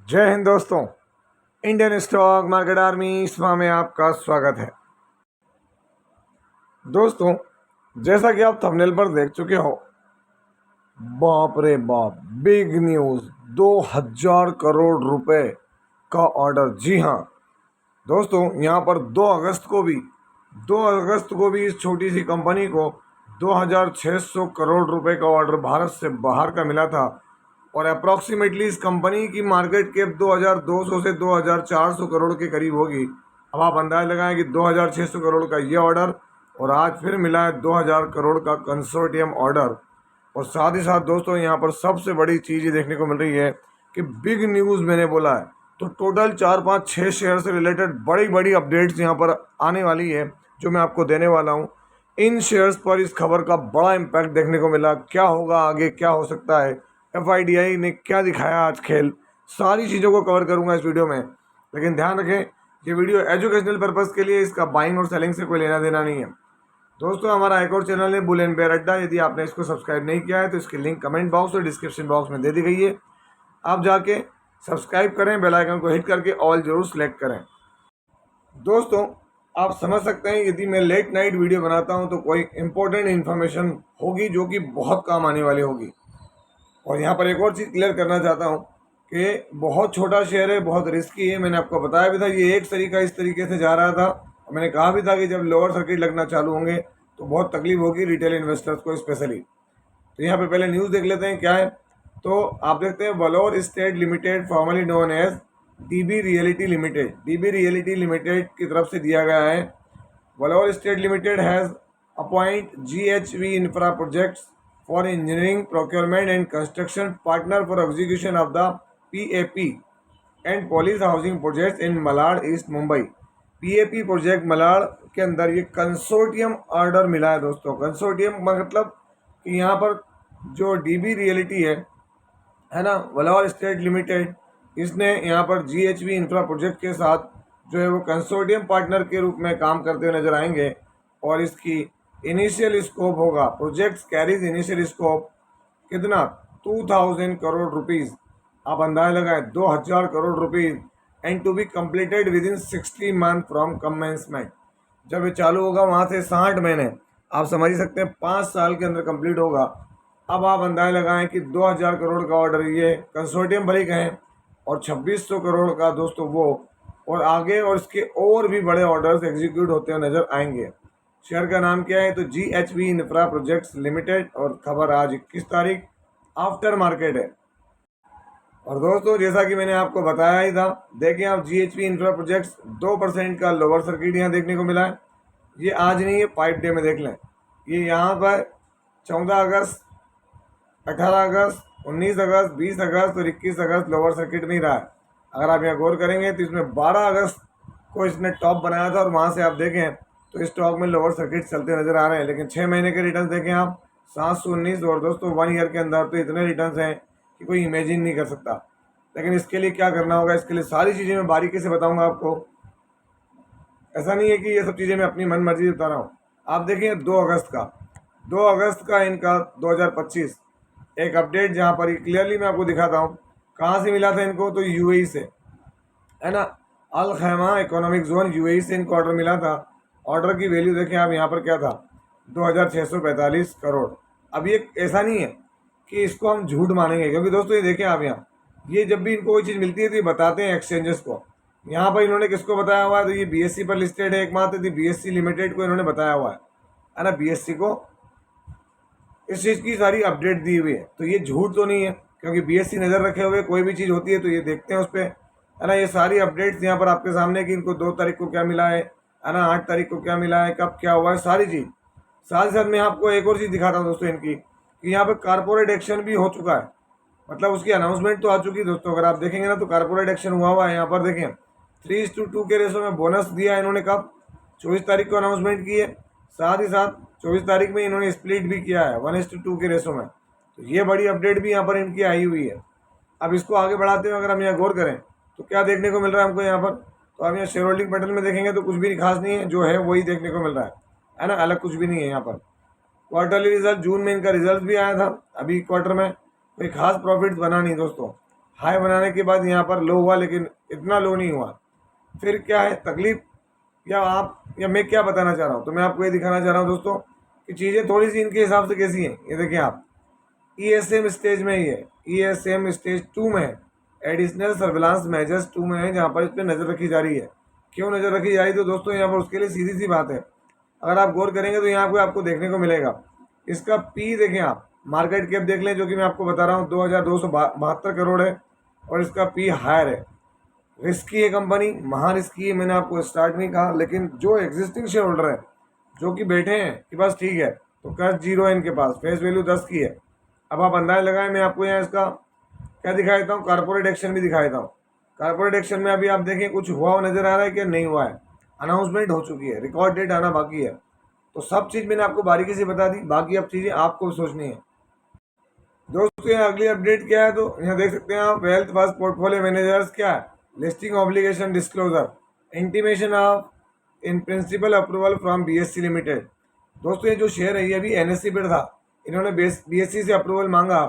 जय हिंद दोस्तों। Indian stock market army इसमा में आपका स्वागत है। दोस्तों, जैसा कि आप थंबनेल पर देख चुके हो, बाप रे बाप, बिग न्यूज़, 2000 करोड़ रुपए का ऑर्डर। जी हाँ दोस्तों, यहाँ पर 2 अगस्त को भी इस छोटी सी कंपनी को 2600 करोड़ रुपए का ऑर्डर भारत से बाहर का मिला था और अप्रॉक्सीमेटली इस कंपनी की मार्केट कैप 2200 से 2400 करोड़ के करीब होगी। अब आप अंदाज लगाएं कि 2600 करोड़ का ये ऑर्डर और आज फिर मिला है 2000 करोड़ का कंसोर्टियम ऑर्डर। और साथ ही साथ दोस्तों, यहाँ पर सबसे बड़ी चीज़ ये देखने को मिल रही है कि बिग न्यूज़ मैंने बोला है तो टोटल 4 5 6 शेयर से रिलेटेड बड़ी बड़ी अपडेट्स यहाँ पर आने वाली है जो मैं आपको देने वाला हूँ। इन शेयर्स पर इस खबर का बड़ा इम्पैक्ट देखने को मिला। क्या होगा आगे, क्या हो सकता है, FIDI ने क्या दिखाया आज खेल, सारी चीज़ों को कवर करूंगा इस वीडियो में। लेकिन ध्यान रखें, ये वीडियो एजुकेशनल पर्पज़ के लिए, इसका बाइंग और सेलिंग से कोई लेना देना नहीं है। दोस्तों, हमारा एक और चैनल है बुल एंड बेयर अड्डा। यदि आपने इसको सब्सक्राइब नहीं किया है तो इसकी लिंक कमेंट बॉक्स और डिस्क्रिप्शन बॉक्स में दे दी गई है। आप जाके सब्सक्राइब करें, बेल आइकन को हिट करके ऑल जरूर सेलेक्ट करें। दोस्तों, आप समझ सकते हैं यदि मैं लेट नाइट वीडियो बनाता हूं तो कोई इंपॉर्टेंट इन्फॉर्मेशन होगी जो कि बहुत काम आने वाली होगी। और यहाँ पर एक और चीज़ क्लियर करना चाहता हूँ कि बहुत छोटा शेयर है, बहुत रिस्की है। मैंने आपको बताया भी था ये एक तरीका इस तरीके से जा रहा था और मैंने कहा भी था कि जब लोअर सर्किट लगना चालू होंगे तो बहुत तकलीफ होगी रिटेल इन्वेस्टर्स को स्पेशली। तो यहाँ पे पहले न्यूज़ देख लेते हैं क्या है। तो आप देखते हैं Valor estate limited, formerly known as DB realty limited, DB realty limited की तरफ से दिया गया है। Valor estate limited has appoint GHV infra projects for engineering, procurement and construction partner for execution of the PAP and police housing projects in Malad, East Mumbai। PAP project Malad के अंदर ये consortium order मिला है। दोस्तों, consortium मतलब कि यहाँ पर जो DB रियलिटी है ना, वलोर स्टेट लिमिटेड, इसने यहाँ पर GHV इंफ्रा प्रोजेक्ट के साथ जो है वो कंसोर्टियम पार्टनर के रूप में काम करते हुए नजर आएंगे। और इसकी इनिशियल स्कोप होगा, प्रोजेक्ट्स कैरीज इनिशियल स्कोप कितना, 2000 करोड़ रुपीज़। आप अंदाजा लगाएं, 2000 crore rupees and to be completed within 60 month from commencement. जब ये चालू होगा वहाँ से 60 महीने, आप समझ ही सकते हैं 5 साल के अंदर कंप्लीट होगा। अब आप अंदाजा लगाएं कि 2000 करोड़ का ऑर्डर ये कंसोर्टियम भले कहें और 2600 करोड़ का दोस्तों वो, और आगे और इसके और भी बड़े ऑर्डर्स एग्जीक्यूट होते हुए नजर आएंगे। शेयर का नाम क्या है तो GHV इंफ्रा प्रोजेक्ट्स लिमिटेड, और खबर आज 21 तारीख आफ्टर मार्केट है। और दोस्तों, जैसा कि मैंने आपको बताया ही था, देखें आप GHV इंफ्रा प्रोजेक्ट्स 2% का लोअर सर्किट यहाँ देखने को मिला है। ये आज नहीं है, 5 डे में देख लें। ये यहाँ पर 14 अगस्त, 18 अगस्त, 19 अगस्त, 20 अगस्त और 21 अगस्त लोअर सर्किट में ही रहा है। अगर आप यहाँ गौर करेंगे तो इसमें 12 अगस्त को इसने टॉप बनाया था और वहाँ से आप देखें तो स्टॉक में लोअर सर्किट चलते नजर आ रहे हैं। लेकिन 6 महीने के रिटर्न देखें आप, 719, और दोस्तों 1 ईयर के अंदर तो इतने रिटर्न हैं कि कोई इमेजिन नहीं कर सकता। लेकिन इसके लिए क्या करना होगा, इसके लिए सारी चीज़ें मैं बारीकी से बताऊंगा आपको। ऐसा नहीं है कि ये सब चीज़ें मैं अपनी मन मर्जी बता रहा हूँ। आप देखें 2 अगस्त का इनका 2025 एक अपडेट, जहाँ पर क्लियरली मैं आपको दिखाता हूँ कहाँ से मिला था इनको, तो UAE से, है ना, अल खैमा इकोनॉमिक जोन UAE से इनको ऑर्डर मिला था। ऑर्डर की वैल्यू देखें आप, यहाँ पर क्या था, 2645 करोड़। अब ये ऐसा नहीं है कि इसको हम झूठ मानेंगे, क्योंकि दोस्तों ये देखें आप, यहाँ ये जब भी इनको कोई चीज़ मिलती है तो ये बताते हैं एक्सचेंजेस को। यहाँ पर इन्होंने किसको बताया हुआ है, तो ये BSE पर लिस्टेड है एकमात्र, थी BSE लिमिटेड को इन्होंने बताया हुआ है ना, BSE को इस चीज़ की सारी अपडेट दी हुई है। तो ये झूठ तो नहीं है, क्योंकि BSE नज़र रखे हुए कोई भी चीज़ होती है तो ये देखते हैं उस पर, है ना। ये सारी अपडेट्स यहाँ पर आपके सामने कि इनको 2 तारीख को क्या मिला है ना, 8 तारीख को क्या मिला है, कब क्या हुआ है, सारी चीज़। साथ ही साथ मैं आपको एक और चीज़ दिखाता हूँ दोस्तों इनकी, कि यहाँ पर कारपोरेट एक्शन भी हो चुका है, मतलब उसकी अनाउंसमेंट तो आ चुकी है दोस्तों। अगर आप देखेंगे ना तो कारपोरेट एक्शन हुआ है। यहाँ पर देखें 3:2 के रेशो में बोनस दिया है इन्होंने, कब, 24 तारीख को अनाउंसमेंट की है। साथ ही साथ 24 तारीख में इन्होंने स्प्लिट भी किया है 1:2 के रेशो में। तो ये बड़ी अपडेट भी यहाँ पर इनकी आई हुई है। अब इसको आगे बढ़ाते हुए अगर हम यहाँ गौर करें तो क्या देखने को मिल रहा है हमको यहाँ पर, तो आप यहाँ शेयर होल्डिंग पैटर्न में देखेंगे तो कुछ भी खास नहीं है, जो है वही देखने को मिल रहा है ना, अलग कुछ भी नहीं है यहाँ पर। क्वार्टरली रिजल्ट, जून में इनका रिजल्ट भी आया था, अभी क्वार्टर में कोई खास प्रॉफिट बना नहीं दोस्तों। हाई बनाने के बाद यहाँ पर लो हुआ, लेकिन इतना लो नहीं हुआ। फिर क्या है तकलीफ, या मैं क्या बताना चाह रहा हूँ, तो मैं आपको ये दिखाना चाह रहा हूँ दोस्तों कि चीज़ें थोड़ी सी इनके हिसाब से कैसी हैं। ये देखिए आप, ESM स्टेज में ही है, ESM स्टेज 2 में है, एडिशनल सर्विलांस मेजर्स 2 में है, जहाँ पर इस पर नज़र रखी जा रही है। क्यों नज़र रखी जा रही है, तो दोस्तों यहाँ पर उसके लिए सीधी सी बात है, अगर आप गौर करेंगे तो यहाँ पे आपको देखने को मिलेगा, इसका पी देखें आप, मार्केट कैप देख लें, जो कि मैं आपको बता रहा हूँ 2272 करोड़ है, और इसका पी हायर है। रिस्की है कंपनी, महा रिस्की है, मैंने आपको स्टार्ट नहीं कहा, लेकिन जो एग्जिस्टिंग शेयर होल्डर है जो कि बैठे हैं कि बस ठीक है, तो कैश जीरो है इनके पास, फेस वैल्यू 10 की है। अब आप अंदाजा लगाएं, मैं आपको यहाँ इसका क्या दिखा देता हूँ, कारपोरेट एक्शन भी दिखा देता हूँ। कारपोरेट एक्शन में अभी आप देखें कुछ हुआ हुआ नजर आ रहा है कि नहीं हुआ है, अनाउंसमेंट हो चुकी है, रिकॉर्ड डेट आना बाकी है। तो सब चीज़ मैंने आपको बारीकी से बता दी, बाकी अब चीज़ें आपको सोचनी है। दोस्तों यहाँ अगली अपडेट क्या है, तो यहाँ देख सकते हैं आप, वेल्थ फर्स्ट पोर्टफोलियो मैनेजर्स क्या है, listing obligation disclosure, intimation of in principle approval from BSE limited. दोस्तों ये जो शेयर है ये अभी NSE पर था, इन्होंने BSE से अप्रूवल मांगा,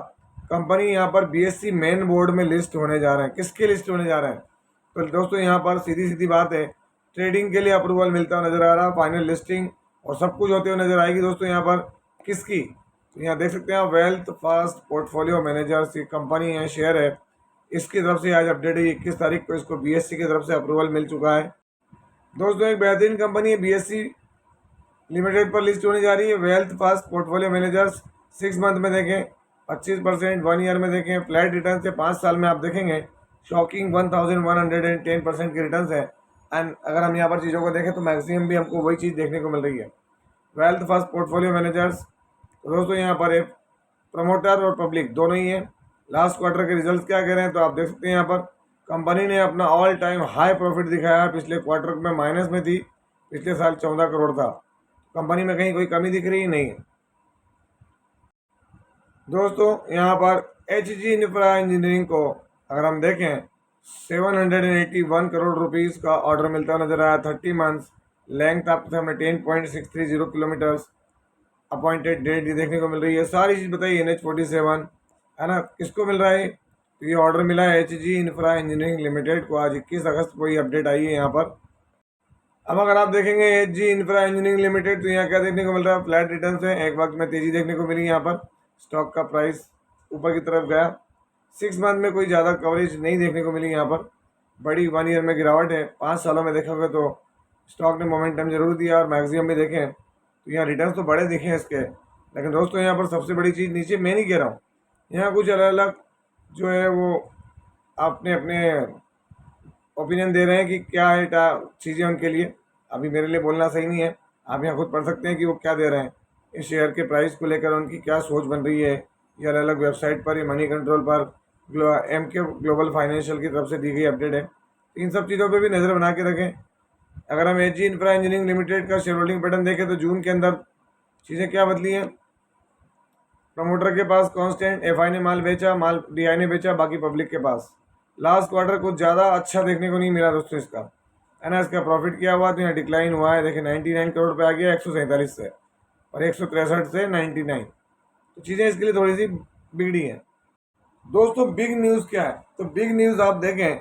कंपनी यहाँ पर BSE मेन बोर्ड में लिस्ट होने जा रहे हैं। किसके लिस्ट होने जा रहे हैं, तो दोस्तों यहाँ पर सीधी सीधी बात है, ट्रेडिंग के लिए अप्रूवल मिलता हुआ नजर आ रहा है, फाइनल लिस्टिंग और सब कुछ होते हुए नजर आएगी दोस्तों यहाँ पर। किसकी, तो यहाँ देख सकते हैं आप, वेल्थ फास्ट पोर्टफोलियो मैनेजर्स की कंपनी है, शेयर है, इसकी तरफ से आज अपडेट है 21 तारीख को, इसको BSE की तरफ से अप्रूवल मिल चुका है। दोस्तों एक बेहतरीन कंपनी है, BSE लिमिटेड पर लिस्ट होने जा रही है, wealth fast portfolio managers. 6 month में देखें 25%, 1 ईयर में देखें फ्लैट रिटर्न से, 5 साल में आप देखेंगे शॉकिंग 1110% के रिटर्न है। एंड अगर हम यहाँ पर चीज़ों को देखें तो मैक्सिमम भी हमको वही चीज़ देखने को मिल रही है, वेल्थ फास्ट पोर्टफोलियो मैनेजर्स। तो दोस्तों यहाँ पर एक प्रमोटर और पब्लिक दोनों ही है। लास्ट क्वार्टर के रिजल्ट्स क्या कह रहे हैं, तो आप देख सकते हैं यहाँ पर कंपनी ने अपना ऑल टाइम हाई प्रॉफिट दिखाया, पिछले क्वार्टर में माइनस में थी, पिछले साल 14 करोड़ था, कंपनी में कहीं कोई कमी दिख रही नहीं है। दोस्तों यहाँ पर HG इंफ्रा इंजीनियरिंग को अगर हम देखें 781 करोड़ रुपीस का ऑर्डर मिलता नजर आया, 30 मंथ्स, लेंथ आपको हमें 10.630 किलोमीटर्स, अपॉइंटेड डेट ये देखने को मिल रही है, सारी चीज़ बताइए। NH47 है ना, किसको मिल रहा है, तो ये ऑर्डर मिला है HG इंफ्रा इंजीनियरिंग लिमिटेड को, आज 21 अगस्त को ये अपडेट आई है यहाँ पर। अब अगर आप देखेंगे HG इंफ्रा इंजीनियरिंग लिमिटेड, तो यहाँ क्या देखने को मिल रहा है, फ्लैट रिटर्न है, एक वक्त में तेजी देखने को मिली, यहाँ पर स्टॉक का प्राइस ऊपर की तरफ गया। 6 मंथ में कोई ज़्यादा कवरेज नहीं देखने को मिली यहाँ पर, बड़ी 1 ईयर में गिरावट है। 5 सालों में देखोगे तो स्टॉक ने मोमेंटम जरूर दिया, और मैक्सिमम भी देखें तो यहाँ रिटर्न तो बड़े दिखे हैं इसके, लेकिन दोस्तों यहाँ पर सबसे बड़ी चीज़ नीचे मैं नहीं कह रहा हूँ, यहाँ कुछ अलग अलग जो है वो अपने अपने ओपिनियन दे रहे हैं कि क्या है चीज़ें उनके लिए, अभी मेरे लिए बोलना सही नहीं है। आप यहाँ खुद पढ़ सकते हैं कि वो क्या दे रहे हैं, इस शेयर के प्राइस को लेकर उनकी क्या सोच बन रही है, ये अलग अलग वेबसाइट पर, ये मनी कंट्रोल पर, MK ग्लोबल फाइनेंशियल की तरफ से दी गई अपडेट है। इन सब चीज़ों पे भी नज़र बना के रखें। अगर हम HG इंफ्रा इंजीनियरिंग लिमिटेड का शेयर होल्डिंग पैटर्न देखें तो जून के अंदर चीज़ें क्या बदली हैं, प्रमोटर के पास कांस्टेंट, FI ने माल बेचा, माल DI ने बेचा, बाकी पब्लिक के पास। लास्ट क्वार्टर कुछ ज़्यादा अच्छा देखने को नहीं मिला दोस्तों इसका, है ना। इसका प्रॉफिट क्या हुआ, तो यहाँ डिक्लाइन हुआ है, देखिए 99 करोड़ पे आ गया 147 से, और 163 से 99, तो चीज़ें इसके लिए थोड़ी सी बिगड़ी हैं। दोस्तों बिग न्यूज़ क्या है, तो बिग न्यूज़ आप देखें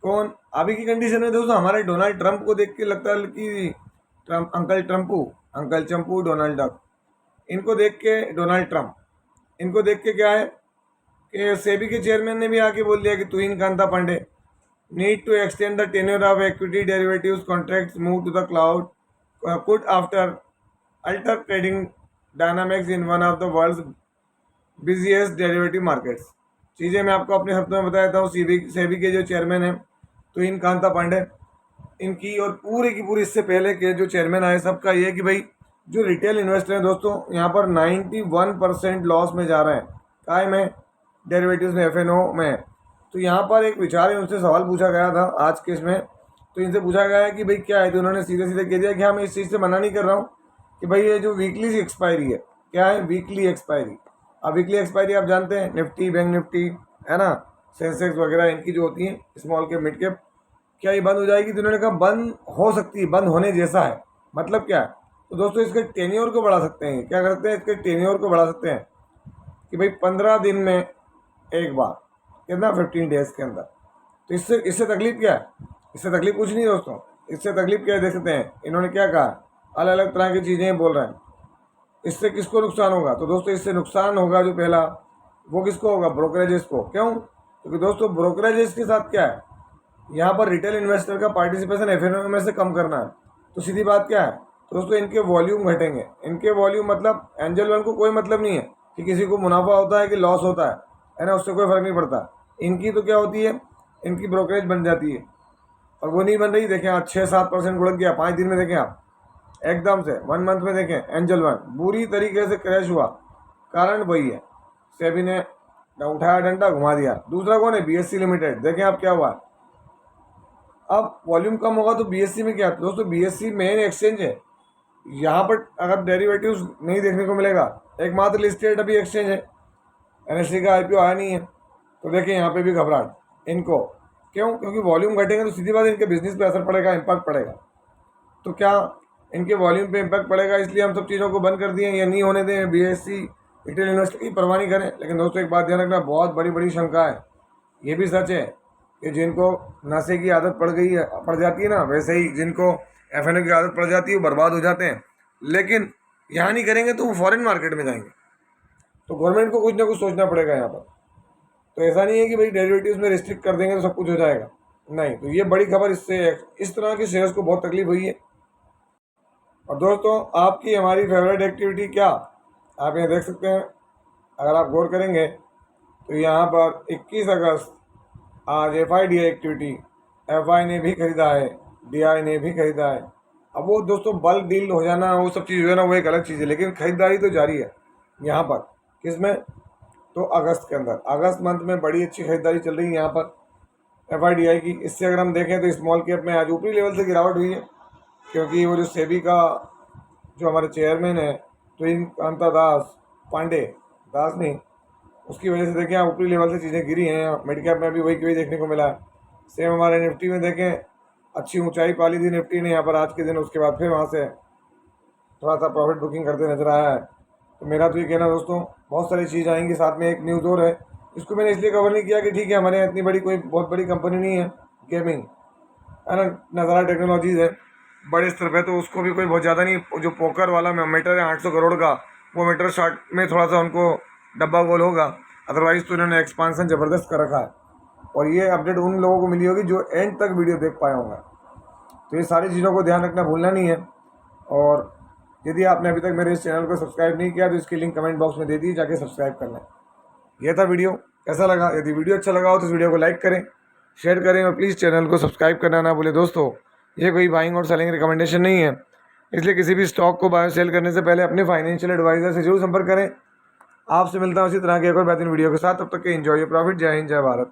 कौन अभी की कंडीशन में, दोस्तों हमारे डोनाल्ड ट्रंप को देख के लगता है कि ट्रंप अंकल चंपू डोनाल्ड डक, इनको देख के डोनाल्ड ट्रंप, इनको देख के क्या है कि सेबी के चेयरमैन ने भी आके बोल दिया कि Tuhin Kanta Pandey need to extend the tenure of equity derivatives contracts move to the cloud put after alter trading dynamics in one of the world's biggest derivative markets. चीज़ें मैं आपको अपने शब्दों में बताया था। सेबी के जो चेयरमैन हैं तुहिन कांता पांडे, इनकी और पूरी की पूरी इससे पहले के जो चेयरमैन आए सबका ये है कि भाई जो रिटेल इन्वेस्टर हैं दोस्तों, यहाँ पर 91% लॉस में जा रहे हैं, काय में, डेरिवेटिव्स में, FNO में। तो यहाँ पर एक विचार है, उनसे सवाल पूछा गया था आज के इसमें, तो इनसे पूछा गया है कि भाई क्या है, तो उन्होंने सीधे सीधे कह दिया कि हाँ मैं इस चीज़ से मना नहीं कर रहा हूँ कि भाई ये जो वीकली सी एक्सपायरी है, क्या है वीकली एक्सपायरी। अब वीकली एक्सपायरी आप जानते हैं, निफ्टी, बैंक निफ्टी, है ना, सेंसेक्स वगैरह इनकी जो होती हैं स्मॉल कैप मिड कैप, क्या ये बंद हो जाएगी, तो उन्होंने कहा बंद हो सकती है, बंद होने जैसा है। मतलब क्या है, तो दोस्तों इसके टेन्योर को बढ़ा सकते हैं, क्या करते हैं इसके टेन्योर को बढ़ा सकते हैं कि भाई 15 दिन में एक बार, कितना 15 डेज के अंदर। तो इससे इससे तकलीफ क्या है? इससे तकलीफ कुछ नहीं दोस्तों। इससे तकलीफ क्या है देख सकते हैं, इन्होंने क्या कहा, अलग अलग तरह की चीज़ें बोल रहे हैं। इससे किसको नुकसान होगा? तो दोस्तों इससे नुकसान होगा जो पहला, वो किसको होगा? ब्रोकरेजेस को। क्यों? क्योंकि दोस्तों ब्रोकरेजेस के साथ क्या है, यहाँ पर रिटेल इन्वेस्टर का पार्टिसिपेशन एफएनओ में से कम करना है। तो सीधी बात क्या है तो दोस्तों, इनके वॉल्यूम घटेंगे। इनके वॉल्यूम मतलब एंजल वन को कोई मतलब नहीं है कि किसी को मुनाफा होता है कि लॉस होता है ना, उससे कोई फर्क नहीं पड़ता। इनकी तो क्या होती है, इनकी ब्रोकरेज बन जाती है, और वो नहीं बन रही। देखें आज 6-7% गुड़क गया 5 दिन में। देखें आप एकदम से 1 मंथ में देखें एंजल वन बुरी तरीके से क्रैश हुआ। कारण वही है, सेबी ने उठाया डंडा घुमा दिया। दूसरा कौन है? BSc limited. देखें आप क्या हुआ। अब वॉल्यूम कम होगा तो बीएससी में क्या? दोस्तों बीएससी मेन एक्सचेंज है। यहाँ पर अगर डेरिवेटिव्स नहीं देखने को मिलेगा, एकमात्र लिस्टेड अभी एक्सचेंज है, एनएससी का आईपीओ आया नहीं है। तो देखिए यहाँ पे भी घबराहट इनको। क्यों? क्योंकि वॉल्यूम घटेंगे तो सीधी बात इनके बिजनेस पे असर पड़ेगा, इम्पैक्ट पड़ेगा। तो क्या इनके वॉल्यूम पे इम्पैक्ट पड़ेगा, इसलिए हम सब चीज़ों को बंद कर दिए या नहीं होने दें? बीएससी रिटेल इन्वेस्टर की परवाह नहीं करें। लेकिन दोस्तों एक बात ध्यान रखना, बहुत बड़ी बड़ी शंका है। ये भी सच है कि जिनको नशे की आदत पड़ जाती है ना, वैसे ही जिनको एफएनओ की आदत पड़ जाती है वो बर्बाद हो जाते हैं। लेकिन यहाँ नहीं करेंगे तो वो फॉरेन मार्केट में जाएंगे। तो गवर्नमेंट को कुछ ना कुछ सोचना पड़ेगा यहाँ पर। तो ऐसा नहीं है कि भाई डेरिवेटिव्स में रिस्ट्रिक्ट कर देंगे तो सब कुछ हो जाएगा, नहीं। तो ये बड़ी खबर, इससे इस तरह के शेयर्स को बहुत तकलीफ हुई है। और दोस्तों आपकी हमारी फेवरेट एक्टिविटी क्या, आप यहाँ देख सकते हैं। अगर आप गौर करेंगे तो यहाँ पर 21 अगस्त आज FIDI एक्टिविटी, FI ने भी खरीदा है, DI ने भी खरीदा है। अब वो दोस्तों बल्क डील हो जाना, वो सब चीज़ हो जाना, वो एक अलग चीज़ है, लेकिन खरीदारी तो जारी है यहाँ पर। किस में? तो अगस्त के अंदर, अगस्त मंथ में बड़ी अच्छी खरीदारी चल रही है यहाँ पर FIDI की। इससे अगर हम देखें तो स्मॉल कैप में आज ऊपरी लेवल से गिरावट हुई है, क्योंकि वो जो सेबी का जो हमारे चेयरमैन है कांता पांडे दास नहीं, उसकी वजह से देखें आप ऊपरी लेवल से चीज़ें गिरी हैं। मिड कैप में भी वही देखने को मिला है। सेम हमारे निफ्टी में देखें, अच्छी ऊंचाई पाली थी निफ्टी ने यहाँ पर आज के दिन, उसके बाद फिर वहाँ से थोड़ा सा प्रॉफिट बुकिंग करते नजर आया है। तो मेरा तो ये कहना दोस्तों, बहुत सारी चीज़ आएंगी। साथ में एक न्यूज़ और है, इसको मैंने इसलिए कवर नहीं किया कि ठीक है हमारे यहाँ इतनी बड़ी कोई बहुत बड़ी कंपनी नहीं है गेमिंग, है ना, नज़ारा टेक्नोलॉजीज़ है बड़े स्तर पे, तो उसको भी कोई बहुत ज़्यादा नहीं। जो पोकर वाला मीटर है 800 करोड़ का, वो मीटर शॉर्ट में थोड़ा सा उनको डब्बा गोल होगा, अदरवाइज़ तो इन्होंने एक्सपांसन ज़बरदस्त कर रखा है। और ये अपडेट उन लोगों को मिली होगी जो एंड तक वीडियो देख पाए होंगे। तो ये सारी चीज़ों को ध्यान रखना भूलना नहीं है। और यदि आपने अभी तक मेरे इस चैनल को सब्सक्राइब नहीं किया तो इसकी लिंक कमेंट बॉक्स में दे दी, जाके सब्सक्राइब कर लें। यह था वीडियो, कैसा लगा? यदि वीडियो अच्छा लगा हो तो इस वीडियो को लाइक करें, शेयर करें और प्लीज़ चैनल को सब्सक्राइब करना ना भूलें। दोस्तों ये कोई बाइंग और सेलिंग रिकमेंडेशन नहीं है, इसलिए किसी भी स्टॉक को बाय सेल करने से पहले अपने फाइनेंशियल एडवाइजर से जरूर संपर्क करें। आपसे मिलता हूँ इसी तरह के एक और बेहतरीन वीडियो के साथ। तब तक के एंजॉय योर प्रॉफिट। जय हिंद, जय भारत।